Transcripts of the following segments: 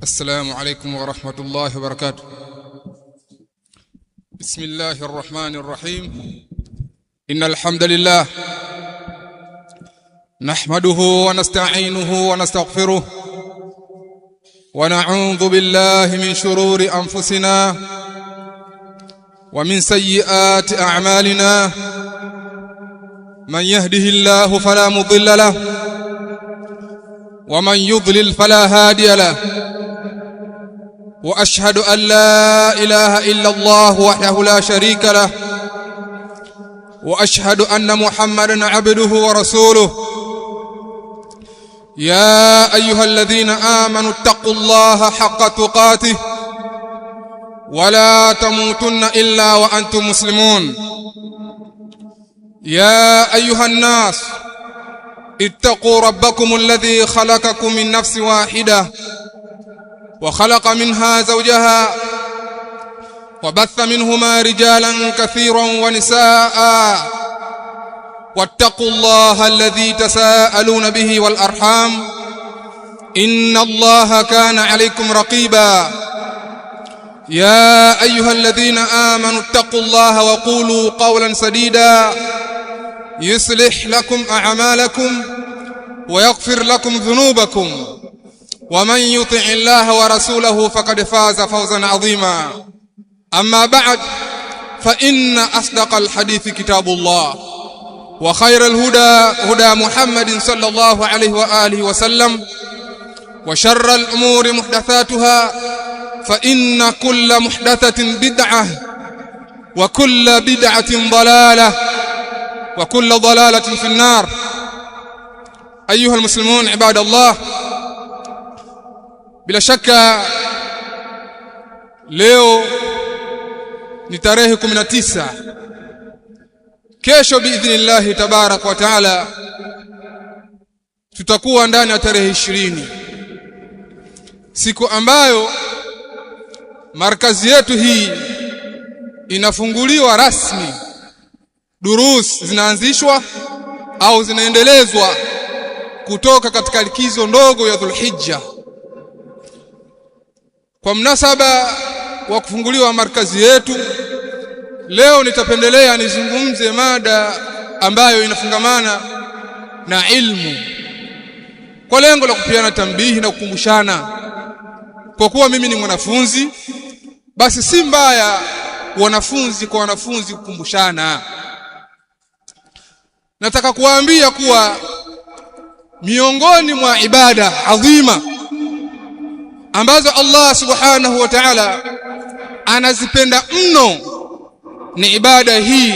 السلام عليكم ورحمة الله وبركاته. بسم الله الرحمن الرحيم. إن الحمد لله نحمده ونستعينه ونستغفره ونعوذ بالله من شرور أنفسنا ومن سيئات أعمالنا. من يهده الله فلا مضل له ومن يضلل فلا هادي له. وأشهد أن لا إله إلا الله وحده لا شريك له وأشهد أن محمدًا عبده ورسوله. يا أيها الذين آمنوا اتقوا الله حق تقاته ولا تموتن إلا وأنتم مسلمون. يا أيها الناس اتقوا ربكم الذي خلقكم من نفس واحدة وخلق منها زوجها وبث منهما رجالا كثيرا ونساء. واتقوا الله الذي تساءلون به والأرحام إن الله كان عليكم رقيبا. يا أيها الذين آمنوا اتقوا الله وقولوا قولا سديدا يصلح لكم أعمالكم ويغفر لكم ذنوبكم ومن يطع الله ورسوله فقد فاز فوزا عظيما. أما بعد فإن أصدق الحديث كتاب الله وخير الهدى هدى محمد صلى الله عليه وآله وسلم وشر الأمور محدثاتها فإن كل محدثة بدعة وكل بدعة ضلالة وكل ضلالة في النار. أيها المسلمون عباد الله, bila shaka leo ni tarehe 19. Kesho biidhnillah tabarak wa taala tutakuwa ndani ya tarehe 20, siku ambayo markazi yetu hii inafunguliwa rasmi. Durus zinaanzishwa au zinaendelezwa kutoka katika likizo ndogo ya Dhulhijja. Kwa mnasaba wa kufunguliwa markazi yetu, leo nitapendelea nizungumze mada ambayo inafungamana na ilmu, kwa lengo la kupiana tambihi na kukumbushana. Kwa kuwa mimi ni mwanafunzi, basi si mbaya wanafunzi kwa wanafunzi kukumbushana. Nataka kuwaambia kuwa miongoni mwa ibada adhima ambazo Allah subhanahu wa ta'ala anazipenda mno ni ibada hii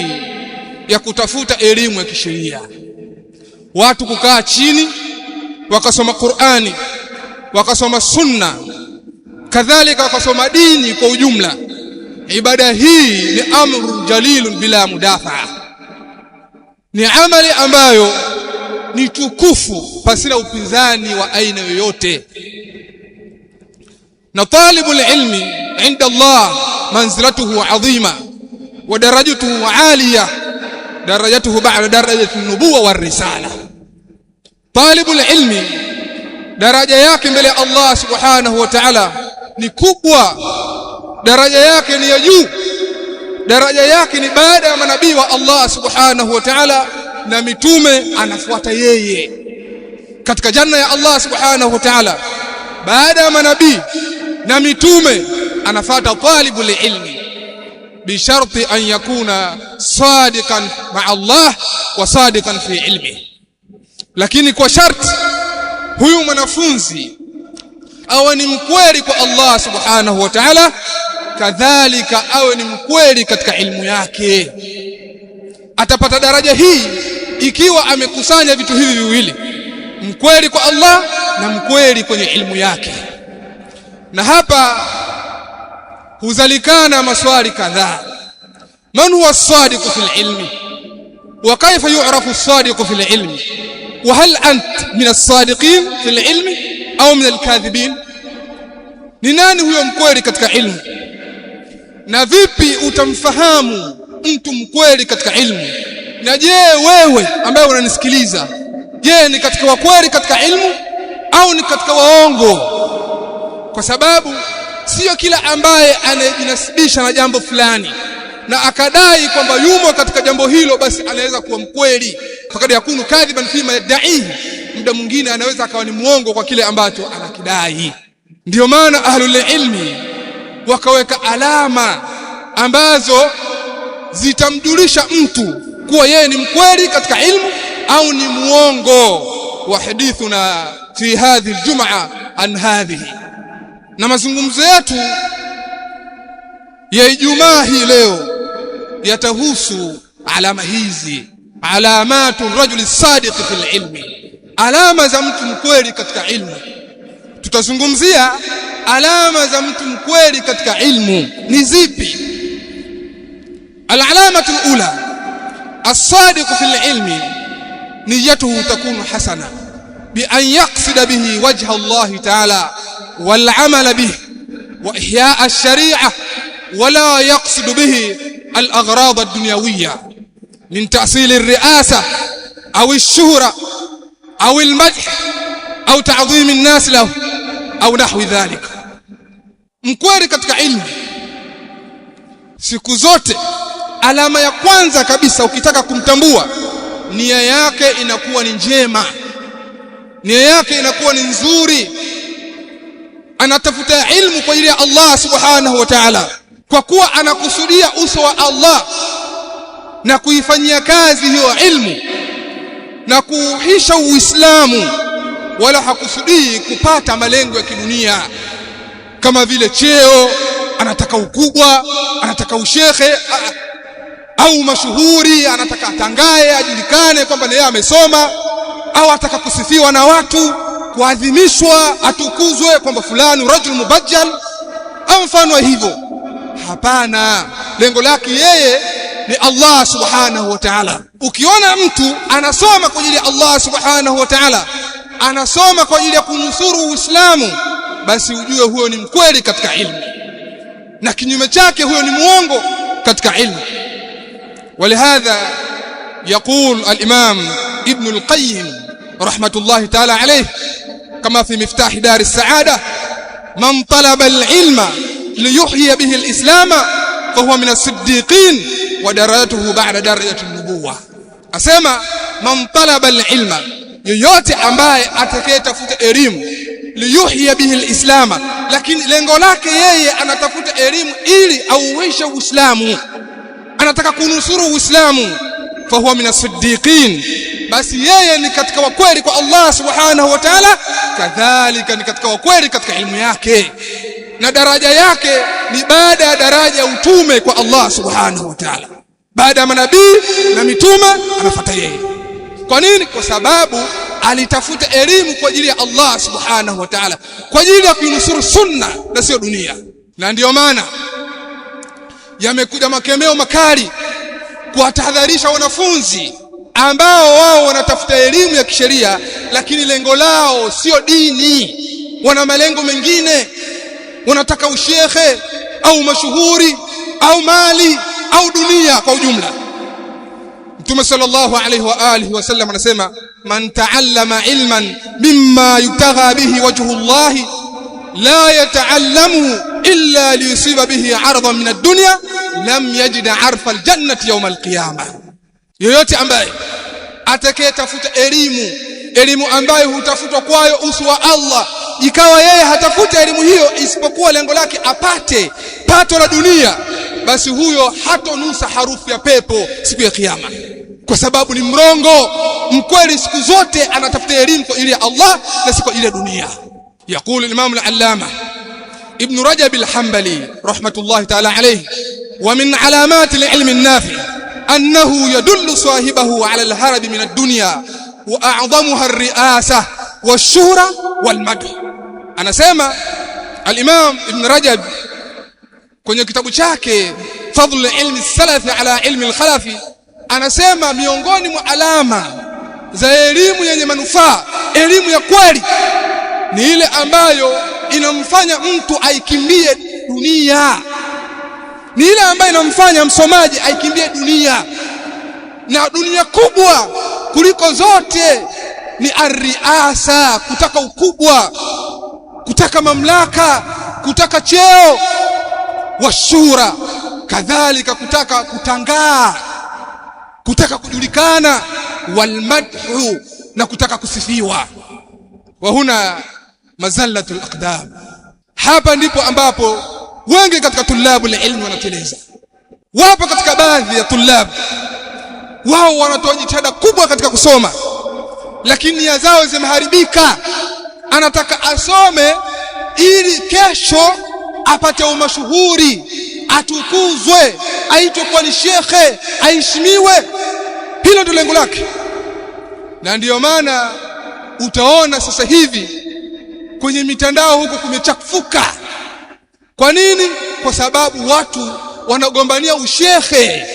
ya kutafuta elimu ya kisheria. Watu kukaa chini wakasoma Qur'ani, wakasoma sunna, kadhalika wakasoma dini kwa ujumla. Ibada hii ni amru jalilun bila mudafa, ni amali ambayo ni tukufu pasina upinzani wa aina yoyote. Na talibul ilmi inda Allah manzilatuhu adhima wa darajatuhu aliyah, darajatuhu ba'da darajati an-nubuwwa war-risala. Talibul ilmi daraja yake mbele ya Allah subhanahu wa ta'ala ni kubwa, daraja yake ni ya juu, daraja yake ni baada ya manabii wa Allah subhanahu wa ta'ala na mitume anafuata yeye katika janna ya Allah subhanahu wa ta'ala. Baada ya manabii na mitume anafuata talibul ilmi bi sharti an yakuna sadiqan ma'a Allah wa sadiqan fi ilmi. Lakini kwa sharti huyu mwanafunzi awe ni mkweli kwa Allah subhanahu wa ta'ala, kadhalika awe ni mkweli katika ilmu yake. Atapata daraja hii ikiwa amekusanya vitu hivi viwili, mkweli kwa Allah na mkweli kwenye ilmu yake. Na hapa huzalikana maswali kadhaa. Man huwa as-sadiq fil ilmi wa kayfa yu'rafu as-sadiq fil ilmi wa hal ant min as-sadiqin fil ilmi au min al-kadhibin? Ni nani huyo mkweli katika ilmu, na vipi utamfahamu mtu mkweli katika ilmu? Na je, wewe ambaye unanisikiliza, je, ni katika wakweli katika ilmu au ni katika waongo? kwa sababu sio kila ambaye anajinasibisha na jambo fulani na akadai kwamba yumo katika jambo hilo basi anaweza kuwa mkweli. Fakad yakunu kadhiban fima yad'i, muda mwingine anaweza akawa ni muongo kwa kile ambacho anakidai. Ndio maana ahlul ilmi wakaweka alama ambazo zitamjulisha mtu kuwa yeye ni mkweli katika ilmu au ni muongo. Wa hadithuna fi hadhihi aljum'a an hadhihi, na mazungumzo yetu ya Ijumaa hii leo yatahusu alama hizi, alamatu rajuli sadiq fil ilmi, alama za mtu mkweli katika ilmu. Tutazungumzia alama za mtu mkweli katika ilmu ni zipi. Al-alamatu al-ula, as-sadiq fil ilmi niyyatuhu takunu hasana bi an yaqsida bihi wajha Allah ta'ala wal 'amal bihi wa ihya' ash-shari'ah wa la yaqsid bihi al-aghrad ad-dunyawiyya min ta'sil ar-ri'asah aw ash-shuhra aw al-madh aw ta'dhim an-nas lahu au nahwi dhalika. Mkweli katika ilmu siku zote, alama ya kwanza kabisa ukitaka kumtambua, nia yake inakuwa ni njema, nia yake inakuwa ni nzuri. Anatafuta ilmu kwa ajili ya Allah subhanahu wa ta'ala, kwa kuwa anakusudia uso wa Allah na kuifanyia kazi hiyo ilmu na kuuhisha Uislamu, wala hakusudii kupata malengo ya kidunia kama vile cheo, anataka ukubwa, anataka ushekhe au mashuhuri, anataka atangae ajulikane kwamba yeye amesoma, au ataka kusifiwa na watu, kuadhimishwa, atukuzwe kwamba fulani rajul mubajjal au mfano hivyo. Hapana, lengo lake yeye ni Allah subhanahu wa ta'ala. Ukiona mtu anasoma kwa ajili ya Allah subhanahu wa ta'ala, anasoma kwa ajili ya kunusuru Uislamu, basi ujue huyo ni mkweli katika ilmu, na kinyume chake huyo ni muongo katika ilmu. ولهذا يقول الإمام ابن القيم رحمة الله تعالى عليه كما في مفتاح دار السعادة: من طلب العلم ليحيي به الإسلام فهو من الصديقين ودرجته بعد درجة النبوة. أسمى من طلب العلم، yoyote ambaye atakayetafuta elimu liyuhya bihi alislama, lakini lengo lake yeye anatafuta elimu ili auishe Uislamu, anataka kunusuru Uislamu, fa huwa min as-siddiqin, basi yeye ni katika wakweli kwa Allah subhanahu wa ta'ala, kadhalika ni katika wakweli katika elimu yake, na daraja yake ni baada ya daraja ya utume kwa Allah subhanahu wa ta'ala. Baada ya manabii na mitume anafuata yeye. Kwa nini? Kwa sababu alitafuta elimu kwa ajili ya Allah subhanahu wa ta'ala, kwa ajili ya kunusuru sunna na sio dunia. Na ndio maana yamekuja makemeo makali kuwatahadharisha wanafunzi ambao wao wanatafuta elimu ya kisheria lakini lengo lao sio dini, wana malengo mengine, wanataka ushekhe au mashuhuri au mali au dunia kwa ujumla. Mtume sallallahu alayhi wa alihi wasallam anasema: man ta'allama ilman mimma yutagha bihi wajhu Allah la yata'allamu illa liyusiba bihi 'aradan min ad-dunya lam yajid 'arfa al-jannati yawm al-qiyamah. Yoyote ambaye atakayetafuta elimu ambayo hutafutwa kwayo uso wa Allah, ikawa yeye hatafuta elimu hiyo isipokuwa lengo lake apate pato la dunia, basi huyo hatonusa harufu ya pepo siku ya kiyama, kwa sababu ni mrongo. Mkweli siku zote anatafuta elimu kwa ajili ya Allah na si kwa ajili ya dunia. يقول الإمام العلامة ابن رجب الحنبلي رحمة الله تعالى عليه: ومن علامات العلم النافع أنه يدل صاحبه على الهرب من الدنيا وأعظمها الرئاسة والشهرة والمدح. أنا سمع الإمام ابن رجب kwenye kitabu chake Fadhl ilmi as-salaf ala ilmi al-khalaf, anasema miongoni mwa alama za elimu yenye manufaa, elimu ya kweli, ni ile ambayo inamfanya mtu aikimbie dunia, ni ile ambayo inamfanya msomaji aikimbie dunia, na dunia kubwa kuliko zote ni ar-riasa, kutaka ukubwa, kutaka mamlaka, kutaka cheo, washura kadhalika kutaka kutangaa, kutaka kujulikana, walmadhu na kutaka kusifiwa. Wa huna mazallatul aqdam. Hapa ndipo ambapo wengi katika tulabul ilmi wanateleza. Wapo katika baadhi ya tulab wao wanatoa jitihada kubwa katika kusoma, lakini nia zao zimeharibika. Anataka asome ili kesho apate umashuhuri, atukuzwe, aitwe kwa ni shekhe, aheshimiwe. Hilo ndio lengo lake. Na ndiyo maana utaona sasa hivi kwenye mitandao huko kumechafuka. Kwa nini? Kwa sababu watu wanagombania ushekhe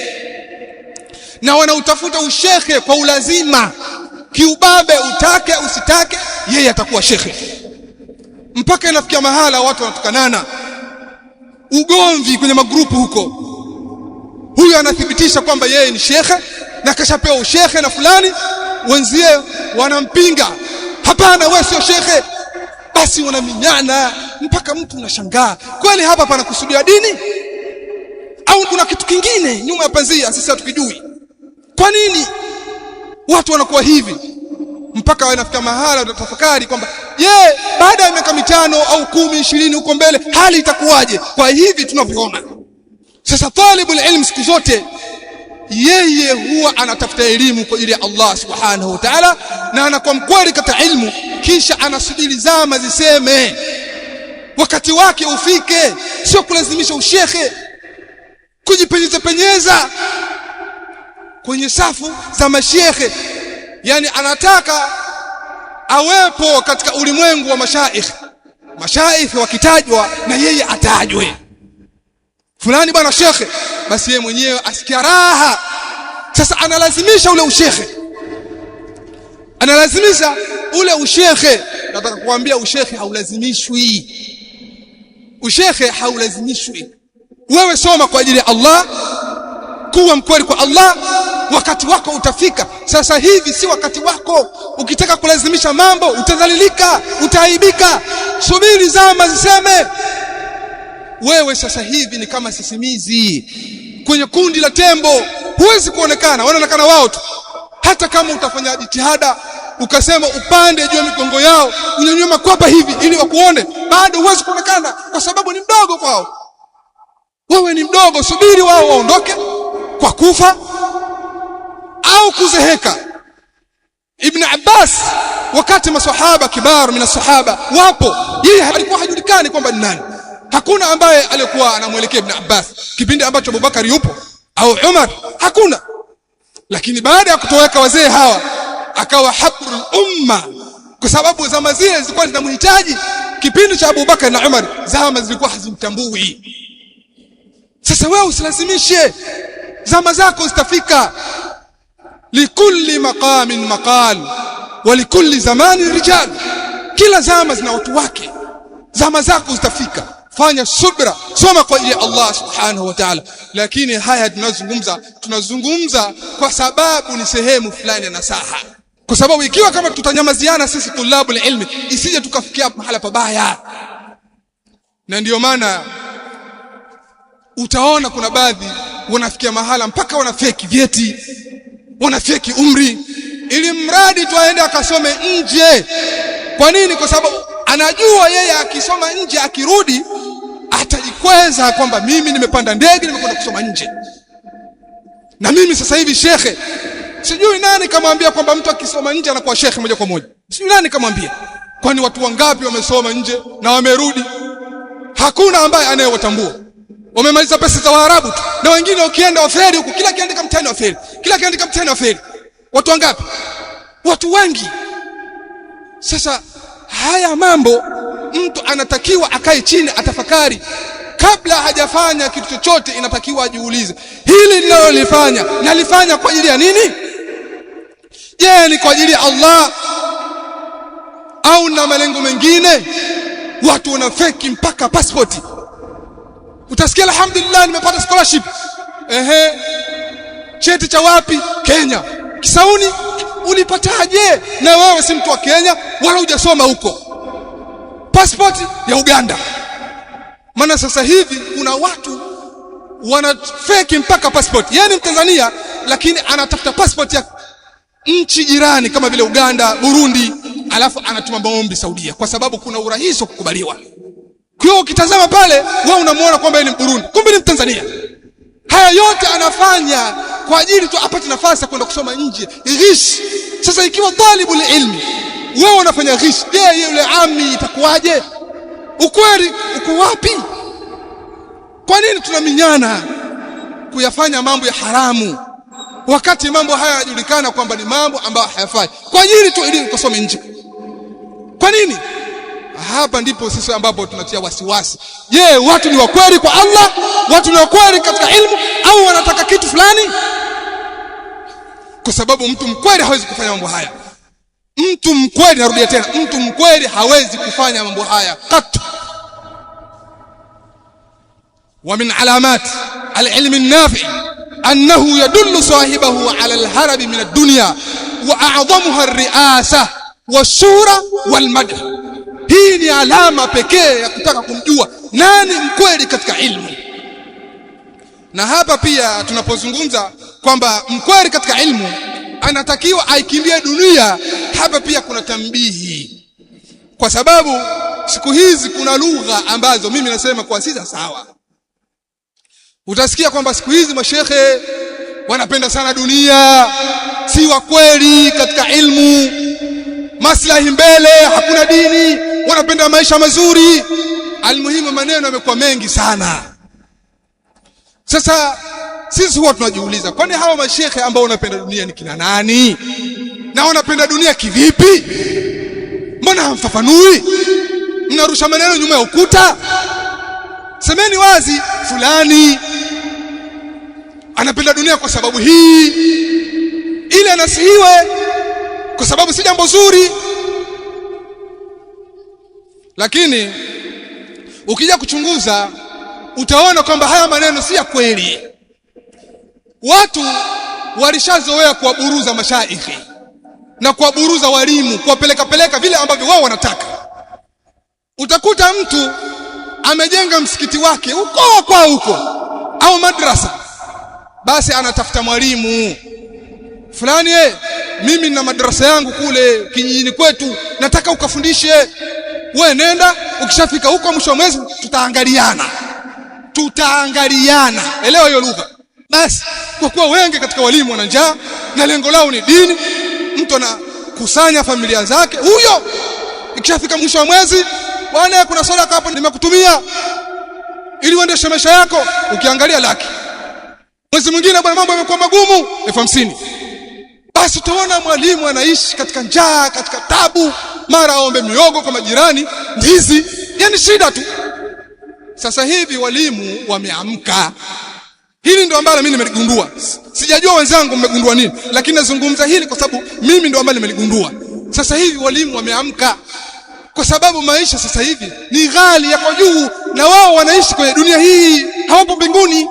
na wanautafuta ushekhe kwa ulazima, kiubabe, utake usitake, yeye atakuwa shekhe. Mpaka inafikia mahala watu wanatukanana, ugomvi kwenye magrupu huko. Huyu anathibitisha kwamba yeye ni shekhe na kashapewa ushekhe na fulani, wenzie wanampinga, hapana wewe sio shekhe. Basi wanaminyana mpaka mtu unashangaa, kweli hapa pana kusudia dini au kuna kitu kingine nyuma ya pazia sisi hatukijui? Kwa nini watu wanakuwa hivi? Mpaka wanafika mahala utatafakari kwamba baada ya miaka 5 au 10 20 huko mbele hali itakuwaje kwa hivi tunavyoona sasa. Talibul ilm siku zote yeye huwa anatafuta elimu kwa ajili ya Allah subhanahu wa ta'ala, na anakuwa mkweli katika ilmu, kisha anasubiri zama ziseme, wakati wake ufike. Sio kulazimisha ushekhe, kujipenyeza kwenye safu za mashekhe. Yani anataka awepo katika ulimwengu wa mashaikh wakitajwa na yeye atajwe, fulani bwana shekhe, basi yeye mwenyewe asikia raha. Sasa analazimisha ule ushekhe. Nataka kuambia ushekhe haulazimishwi. Wewe soma kwa ajili ya Allah, kuwa mkweli kwa Allah, wakati wako utafika. Sasa hivi si wakati wako. Ukitaka kulazimisha mambo utadhalilika, utaaibika. Subiri zama ziseme. Wewe sasa hivi ni kama sisimizi kwenye kundi la tembo, huwezi kuonekana, wanaonekana wao tu. Hata kama utafanya jitihada ukasema upande juu ya migongo yao, unyanyue makwapa hivi ili wakuone, bado huwezi kuonekana kwa sababu ni mdogo kwao. Wewe ni mdogo, subiri wao waondoke kwa kufa au kuzeheka. Ibn Abbas, wakati maswahaba kibar min as-sahaba wapo, yeye alikuwa hajulikani kwamba ni nani. Hakuna ambaye alikuwa anamuelekea Ibn Abbas kipindi ambacho Abubakar yupo au Umar, hakuna. Lakini baada ya kutoweka wazee hawa akawa habrul umma, kwa sababu zama zile zilikuwa zinamhitaji. Kipindi cha Abubakar na Umar zama zilikuwa hazimtambui. Sasa wewe usilazimishe, zama zako zitafika. Likulli maqamin maqal wa likulli zamanin rijal. Kila zama zina watu wake, zama zako zitafika. Fanya subra, soma kwa ajili ya Allah subhanahu wa ta'ala. Lakini haya tunazungumza kwa sababu ni sehemu fulani ya nasaha. Kwa sababu ikiwa kama tutanyamaziana sisi tulabul ilmi, isije tukafikia mahala pabaya. Na ndiyo maana utaona kuna baadhi wanafikia mahala mpaka wanafeki vyeti, wanafeki umri, ili mradi tu aende akasome nje. Kwa nini? Kwa sababu anajua yeye akisoma nje akirudi atajikweza kwamba mimi nimepanda ndege nimekwenda kusoma nje, na mimi sasa hivi shekhe. Sijui nani kamwambia kwamba mtu akisoma nje anakuwa shekhe moja kwa moja. Sijui nani kamwambia. Kwani watu wangapi wamesoma nje na wamerudi? Hakuna ambaye anayewatambua. Wamemaliza pesa za Waarabu tu, na wengine ukienda wafeli huko, kila kiandika mtihani wafeli. Watu wangapi? Watu wengi. Sasa haya mambo mtu anatakiwa akae chini atafakari kabla hajafanya kitu chochote. Inatakiwa ajiulize, hili ninalolifanya nalifanya kwa ajili ya nini? Je, ni kwa ajili ya Allah au na malengo mengine? Watu wanafeki mpaka passport. Utasikia alhamdulillah nimepata scholarship. Cheti cha wapi? Kenya. Kisauni. Ulipataje? Na wewe si mtu wa Kenya wala hujasoma huko. passport ya Uganda. Maana sasa hivi kuna watu wana fake mpaka passport. Yani Mtanzania lakini anatafuta passport ya nchi jirani kama vile Uganda, Burundi, alafu anatuma maombi Saudia kwa sababu kuna urahisi wa kukubaliwa. Kwa hiyo ukitazama pale wewe unamuona kwamba yeye ni Burundi, kumbe ni Mtanzania. Haya yote anafanya kwa ajili tu apate nafasi ya kwenda kusoma nje. Ghish. Sasa ikiwa talibul ilmi wewe unafanya ghish, je, yule ami itakuwaje? Ukweli uko wapi? Kwa nini tunaminyana kuyafanya mambo ya haramu wakati mambo haya yanajulikana kwamba ni mambo ambayo hayafai kwa ajili tu ili ukasome nje? Kwa nini? Hapa ndipo sisi ambapo tunatia wasiwasi. Je, watu ni wakweli kwa Allah? Watu ni wakweli katika ilmu au wanataka kitu fulani? Kwa sababu mtu mkweli hawezi kufanya mambo haya. Mtu mkweli, narudia tena, mtu mkweli hawezi kufanya mambo haya katu. ومن علامات العلم النافع أنه يدل صاحبه على الهرب من الدنيا وأعظمها الرئاسة والشورى والمدح. Hii ni alama pekee ya kutaka kumjua nani mkweli katika ilmu. Na hapa pia tunapozungumza kwamba mkweli katika ilmu anatakiwa aikimbie dunia, hapa pia kuna tambihi. Kwa sababu siku hizi kuna lugha ambazo mimi nasema kwa si sawa. Utasikia kwamba siku hizi mashehe wanapenda sana dunia, si wa kweli katika ilmu, maslahi mbele, hakuna dini, wanapenda maisha mazuri. Almuhimu maneno yamekuwa mengi sana. Sasa sisi huwa tunajiuliza, kwani hawa mashehe ambao wanapenda dunia ni kina nani? Na wanapenda dunia kivipi? Mbona hamfafanui? Mnarusha maneno nyuma ya ukuta. Semeni wazi, fulani anapenda dunia kwa sababu hii, ili anasihiwe kwa sababu si jambo zuri. Lakini ukija kuchunguza utaona kwamba haya maneno si ya kweli. Watu walishazoea kuwaburuza mashaikhi na kuwaburuza walimu, kuwapeleka vile ambavyo wao wanataka. Utakuta mtu amejenga msikiti wake huko kwa huko au madrasa, basi anatafuta mwalimu fulani, mimi nina madrasa yangu kule kijijini kwetu, nataka ukafundishe. Wewe nenda, ukishafika huko mwisho wa mwezi tutaangaliana. Elewa hiyo lugha. Basi kwa kuwa wengi katika walimu wana njaa na lengo lao ni dini, mtu anakusanya familia zake, huyo ikishafika mwisho wa mwezi, bwana kuna sadaka hapo nimekutumia ili uendeshe maisha yako, ukiangalia laki. Mwezi mwingine bwana mambo yamekuwa magumu, 50,000. Basi utaona mwalimu anaishi katika njaa, katika tabu, mara aombe miogo kwa majirani, ndizi, yani shida tu. Sasa hivi walimu wameamka. Hili ndio ambalo mimi nimeligundua. Sijajua wenzangu mmegundua nini, lakini nazungumza hili kwa sababu mimi ndio ambalo nimeligundua. Sasa hivi walimu wameamka. Kwa sababu maisha sasa hivi ni ghali, yako juu, na wao wanaishi kwenye dunia hii, hawapo mbinguni.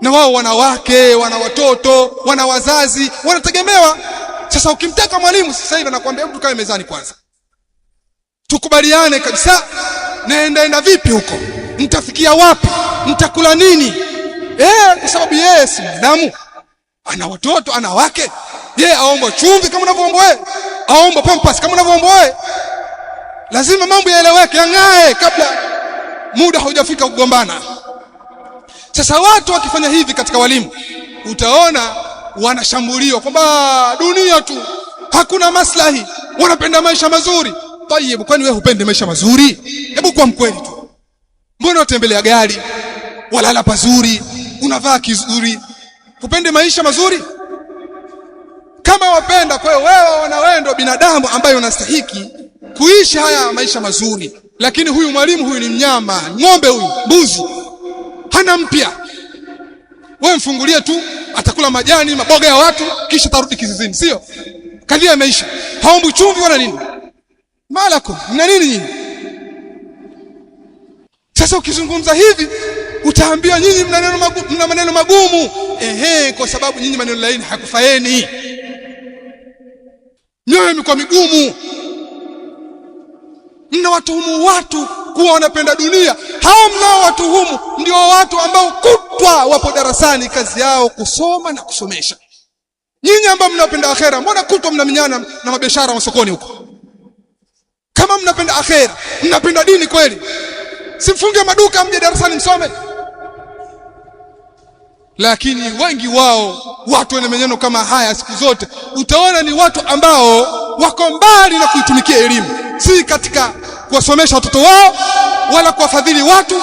Na wao wana wake, wana watoto, wana wazazi, wanategemewa. Sasa ukimtaka mwalimu sasa hivi anakuambia hebu tukae mezani kwanza, tukubaliane kabisa, naenda vipi huko, mtafikia wapi, mtakula nini? Kwa sababu yeye si mwanadamu, ana watoto, ana wake. Yeye aomba chumvi kama unavyoomba wewe, aomba pampers kama unavyoomba wewe. Lazima mambo yaeleweke, yangae kabla muda haujafika kugombana. Sasa watu wakifanya hivi katika walimu, utaona wanashambuliwa kwamba dunia tu, hakuna maslahi, wanapenda maisha mazuri. Tayeb, kwani wewe hupende maisha mazuri? Hebu kwa mkweli tu, mbona unatembelea gari, walala pazuri, unavaa kizuri, hupende maisha mazuri? Kama wapenda, kwa hiyo wewe na wewe ndio binadamu ambaye unastahiki kuishi haya maisha mazuri. Lakini huyu mwalimu, huyu ni mnyama, ng'ombe huyu, mbuzi, hana mpya. Wewe mfungulie tu, atakula majani, maboga ya watu, kisha tarudi kizizini, sio? Kadhia maisha, haombi chumvi wala nini. Malako, mna nini nyinyi? Sasa ukizungumza hivi, utaambiwa nyinyi mna maneno magumu. Kwa sababu nyinyi maneno laini hakufaeni. Nyoyo imekuwa migumu. Mnawatuhumu watu kuwa wanapenda dunia. Hao mnaowatuhumu ndio watu ambao kutwa wapo darasani, kazi yao kusoma na kusomesha. Nyinyi ambao mnapenda akhera, mbona kutwa mnaminyana na mabiashara masokoni huko? Kama mnapenda akhera, mnapenda dini kweli, simfunge maduka mje darasani msome. Lakini wengi wao watu wenye meneno kama haya siku zote utaona ni watu ambao wako mbali na kuitumikia elimu, si katika kuwasomesha watoto wao wala kuwafadhili watu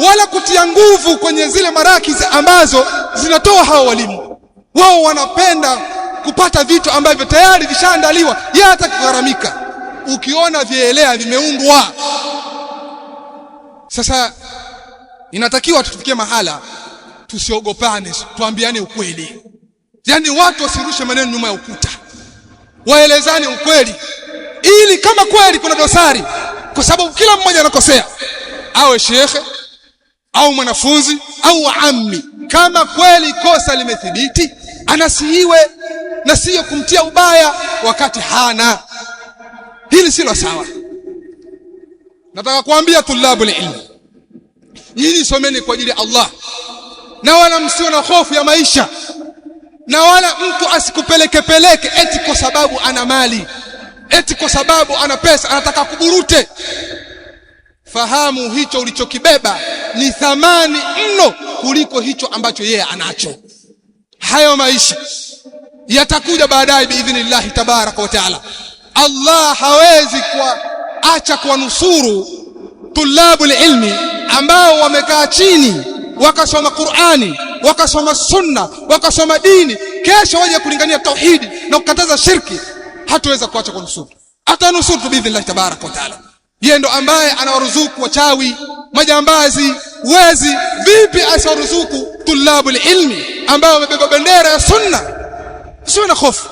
wala kutia nguvu kwenye zile marakizi ambazo zinatoa hao walimu. Wao wanapenda kupata vitu ambavyo tayari vishaandaliwa, yeye atakugharamika. Ukiona vielea vimeundwa. Sasa inatakiwa tufikie mahala tusiogopane, tuambiane ukweli. Yaani watu wasirushe maneno nyuma ya ukuta, waelezane ukweli, ili kama kweli kuna dosari, kwa sababu kila mmoja anakosea, awe shekhe au mwanafunzi au ammi, kama kweli kosa limethibiti anasihiwe na sio kumtia ubaya wakati hana. Hili silo sawa. Nataka kuambia tulabul ilm, nyinyi someni kwa ajili ya Allah, na wala msio na hofu ya maisha, na wala mtu asikupeleke eti kwa sababu ana mali, eti kwa sababu ana pesa anataka kuburute. Fahamu hicho ulichokibeba ni thamani mno kuliko hicho ambacho yeye anacho. Hayo maisha yatakuja baadaye biidhnillah tabaraka wa taala. Allah hawezi kuacha kuwanusuru tulabul ilmi ambao wamekaa chini wakasoma Qur'ani, wakasoma sunna, wakasoma dini, kesho waje kulingania tauhidi na kukataza shirki. Hatuweza kuacha kunusuru, atanusuru biidhnillah tabaraka wa taala. Yeye ndo ambaye anawaruzuku wachawi, majambazi, wezi. Vipi asiwaruzuku tulabul ilmi ambao wamebeba bendera ya sunna? Sio na hofu.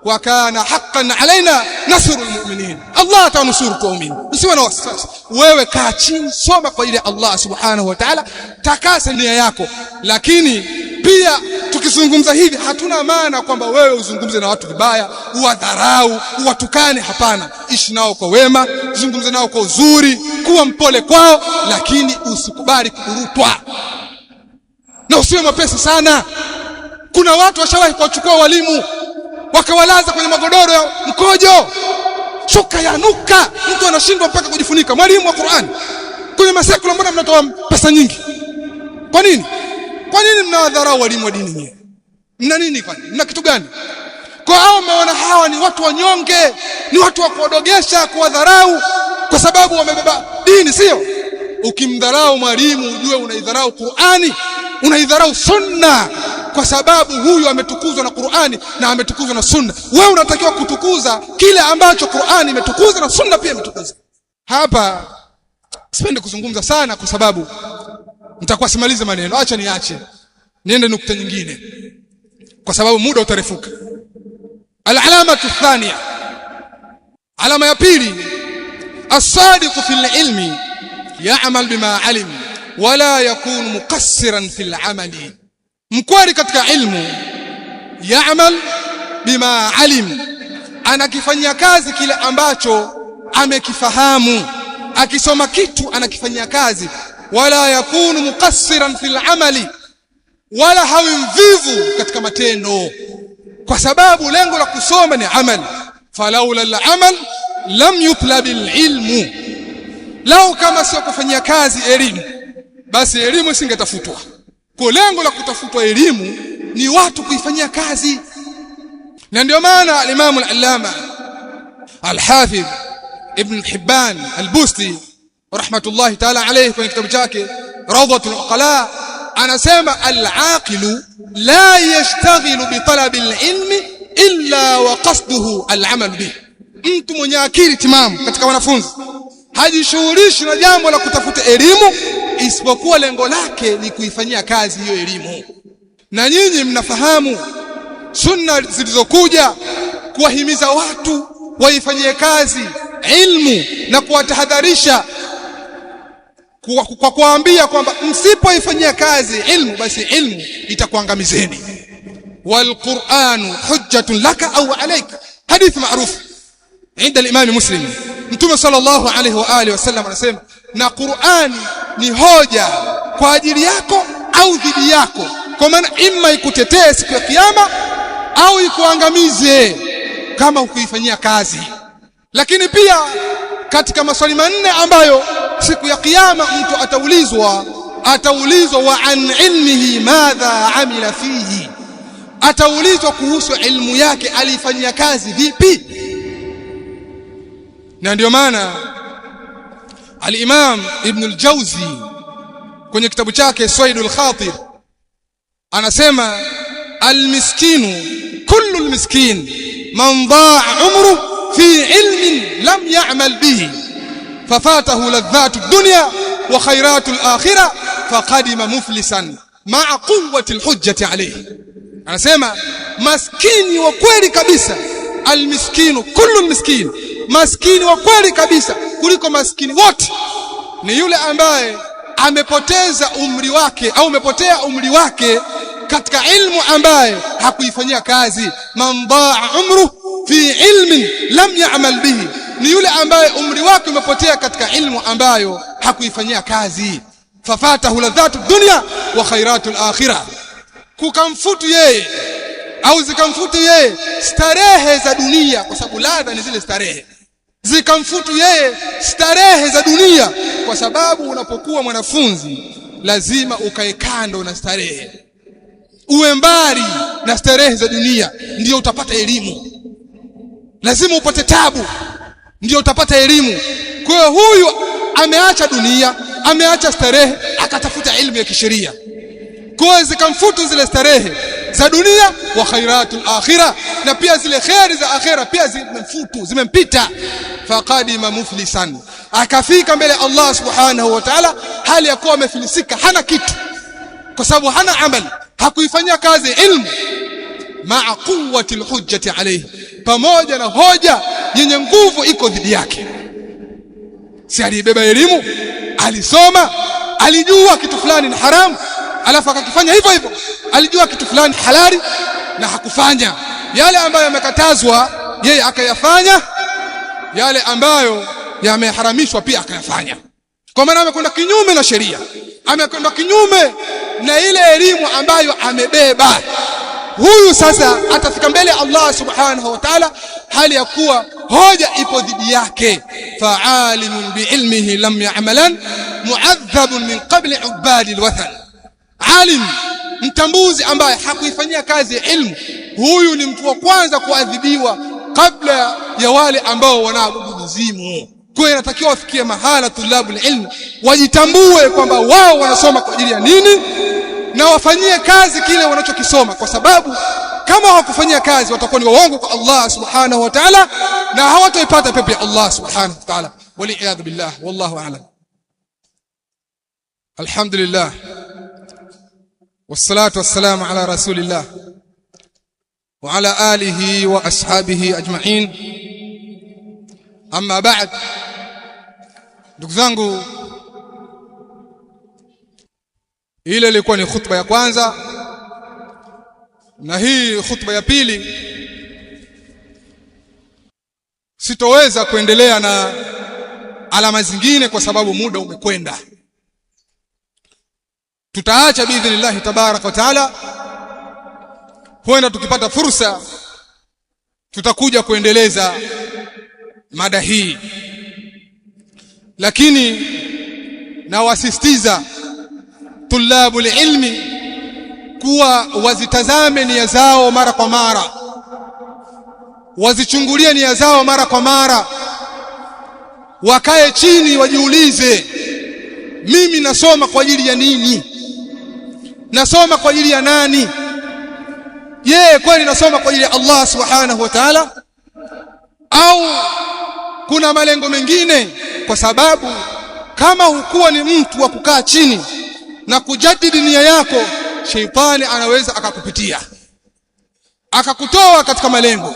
Wa kana haqqan alaina nasrul mu'minin, Allah atanusuru muumini. Usiwe na wasiwasi, wewe kaa chini, soma kwa ile Allah subhanahu wa ta'ala, takasa nia yako. Lakini pia tukizungumza hivi hatuna maana kwamba wewe uzungumze na watu vibaya, uwadharau, uwatukane. Hapana, ishi nao kwa wema, zungumze nao kwa uzuri, kuwa mpole kwao, lakini usikubali kuburutwa na usiwe mwepesi sana. Kuna watu washawahi kuchukua walimu wakawalaza kwenye magodoro ya mkojo, shuka yanuka, mtu anashindwa mpaka kujifunika. Mwalimu wa Qur'an kwenye masekula, mbona mnatoa pesa nyingi? Kwa nini? Kwa nini mnawadharau walimu wa dini nyinyi? Mna nini kwani? Mna kitu gani? Kwa hao mmeona hawa ni watu wanyonge, ni watu wa kuodogesha, kuwadharau kwa sababu wamebeba dini, sio? Ukimdharau mwalimu ujue unaidharau Qur'ani, unaidharau sunna, kwa sababu huyu ametukuzwa na Qur'ani na ametukuzwa na sunna. Wewe unatakiwa kutukuza kile ambacho Qur'ani imetukuza na sunna pia imetukuza. Hapa sipendi kuzungumza sana kwa sababu nitakuwa simaliza maneno. Acha niache niende nukta nyingine kwa sababu muda utarefuka. Al-alamatu thaniya, alama ya pili, as-sadiqu fil ilmi ya'mal bima alim wala yakunu muqassiran fil amali. Mkweli katika ilmu, ya'mal bima alim, anakifanyia kazi kile ambacho amekifahamu. Akisoma kitu anakifanyia kazi, wala yakunu muqassiran fil amali, wala hawi mvivu katika matendo, kwa sababu lengo la kusoma ni amal. Falaula al-amal lam yutlab al-ilmu, lau kama sio kufanyia kazi elimu basi elimu isingetafutwa. Kwa lengo la kutafutwa elimu ni watu kuifanyia kazi. Na ndio maana al-Imam al-Allama al-Hafidh Ibn Hibban al-Busti rahmatullahi ta'ala alayhi kwenye kitabu chake Rawdatul Uqala anasema, al-aqilu la yashtaghilu bi talabi al-ilmi illa wa qasduhu al-amal bih. Mtu mwenye akili timamu katika wanafunzi hajishughulishi na jambo la kutafuta elimu isipokuwa lengo lake ni kuifanyia kazi hiyo elimu. Na nyinyi mnafahamu sunna zilizokuja kuwahimiza watu waifanyie kazi ilmu na kuwatahadharisha kwa kuambia kwamba msipoifanyia kazi ilmu basi ilmu itakuangamizeni. Wal Qur'anu hujjatun laka au alayka, hadith maarufu عند الإمام مسلم. Mtume sallallahu alaihi wa alihi wasallam anasema, na Qur'ani ni hoja kwa ajili yako au dhidi yako, kwa maana imma ikutetee siku ya kiyama au ikuangamize kama hukuifanyia kazi. Lakini pia katika maswali manne ambayo siku ya kiyama mtu ataulizwa wa an ilmihi madha amila fihi, ataulizwa kuhusu ilmu yake alifanyia kazi vipi. Na ndio maana al-Imam Ibn al-Jawzi kwenye kitabu chake Saydul Khatir anasema, al-miskinu kullu al-miskin man daa umru fi ilmin lam ya'mal bihi fafatahu ladhatu ad-dunya wa khayratu al-akhirah faqadima muflisan ma'a quwwati al-hujjati alayhi. Anasema maskini wa kweli kabisa, al-miskinu kullu al-miskin, maskini wa kweli kabisa kuliko maskini wote ni yule ambaye amepoteza umri wake au umepotea umri wake katika ilmu ambaye hakuifanyia kazi. Man daa umru fi ilmin lam ya'mal bihi, ni yule ambaye umri wake umepotea katika ilmu ambayo hakuifanyia kazi. Fafatahu ladhatu dunya wa khairatu al-akhirah, kukamfutu yeye au zikamfutu yeye starehe za dunia, kwa sababu ladha ni zile starehe, zikamfutu yeye starehe za dunia, kwa sababu unapokuwa mwanafunzi lazima ukae kando na starehe, uwe mbali na starehe za dunia, ndio utapata elimu. Lazima upate tabu ndio utapata elimu. Kwa hiyo huyu ameacha dunia, ameacha starehe, akatafuta elimu ya kisheria. Kwa hiyo zikamfutu zile starehe za dunia wa khairatul akhirah, na pia zile khairi za akhirah pia zimemfutu, zimempita. Faqadima muflisan, akafika mbele Allah subhanahu wa ta'ala hali ya kuwa amefilisika, hana kitu, kwa sababu hana amali, hakuifanyia kazi ilmu. Ma'a quwwati al-hujjati alayhi, pamoja na hoja yenye nguvu iko dhidi yake. Si alibeba elimu, alisoma, alijua kitu fulani ni haramu, alafu akakifanya hivyo hivyo. Alijua kitu fulani halali na hakufanya yale ambayo yamekatazwa, yeye akayafanya yale ambayo yameharamishwa pia akayafanya. Kwa maana amekwenda kinyume na sheria, amekwenda kinyume na ile elimu ambayo amebeba. Huyu sasa atafika mbele Allah subhanahu wa ta'ala hali ya kuwa hoja ipo dhidi yake. Fa'alimun bi'ilmihi lam ya'malan mu'adhabun min qabli ubadi alwathan, alim mtambuzi ambaye hakuifanyia kazi ilmu, huyu ni mtu wa kwanza kuadhibiwa kabla ya wale ambao wanaabudu mizimu. Kwa hiyo inatakiwa wafikie mahala tulabul ilmu wajitambue kwamba wao wanasoma kwa ajili ya nini, na wafanyie kazi kile wanachokisoma, kwa sababu kama hawakufanyia kazi watakuwa ni waongo kwa Allah subhanahu wa ta'ala, na hawataipata pepo ya Allah subhanahu wa ta'ala. Wali'iyadhu billah, wallahu a'lam. Alhamdulillah wassalatu wassalamu ala rasulillah wa ala alihi wa ashabihi ajma'in. Amma ba'd, ndugu zangu, ile ilikuwa ni khutba ya kwanza, na hii khutba ya pili sitoweza kuendelea na alama zingine kwa sababu muda umekwenda. Tutaacha biidhnillah tabaraka wa taala, huenda tukipata fursa tutakuja kuendeleza mada hii, lakini nawasisitiza tulabul ilmi kuwa wazitazame nia zao mara kwa mara, wazichungulie nia zao mara kwa mara, wakae chini wajiulize, mimi nasoma kwa ajili ya nini? Nasoma kwa ajili ya nani? Je, kweli nasoma kwa ajili ya Allah subhanahu wa ta'ala au kuna malengo mengine? Kwa sababu kama hukuwa ni mtu wa kukaa chini na kujadili nia yako, sheitani anaweza akakupitia, akakutoa katika malengo,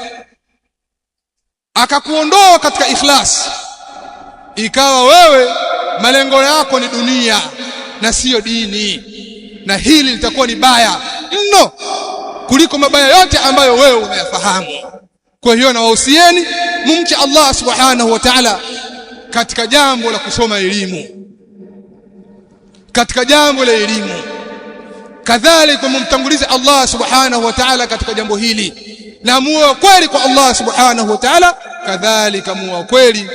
akakuondoa katika ikhlas, ikawa wewe malengo yako ni dunia na sio dini, na hili litakuwa ni baya mno kuliko mabaya yote ambayo wewe unayafahamu. Kwa hiyo na wahusieni mumche Allah subhanahu wa ta'ala katika jambo la kusoma elimu, katika jambo la elimu. Kadhalika mumtangulize Allah subhanahu wa ta'ala katika jambo hili, na muwe kweli kwa Allah subhanahu wa ta'ala, kadhalika muwe kweli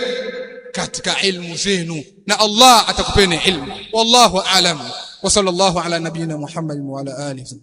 katika ilmu zenu, na Allah atakupeni ilmu. Wallahu a'lam. Wa sallallahu ala nabiyyina Muhammadin wa ala alihi.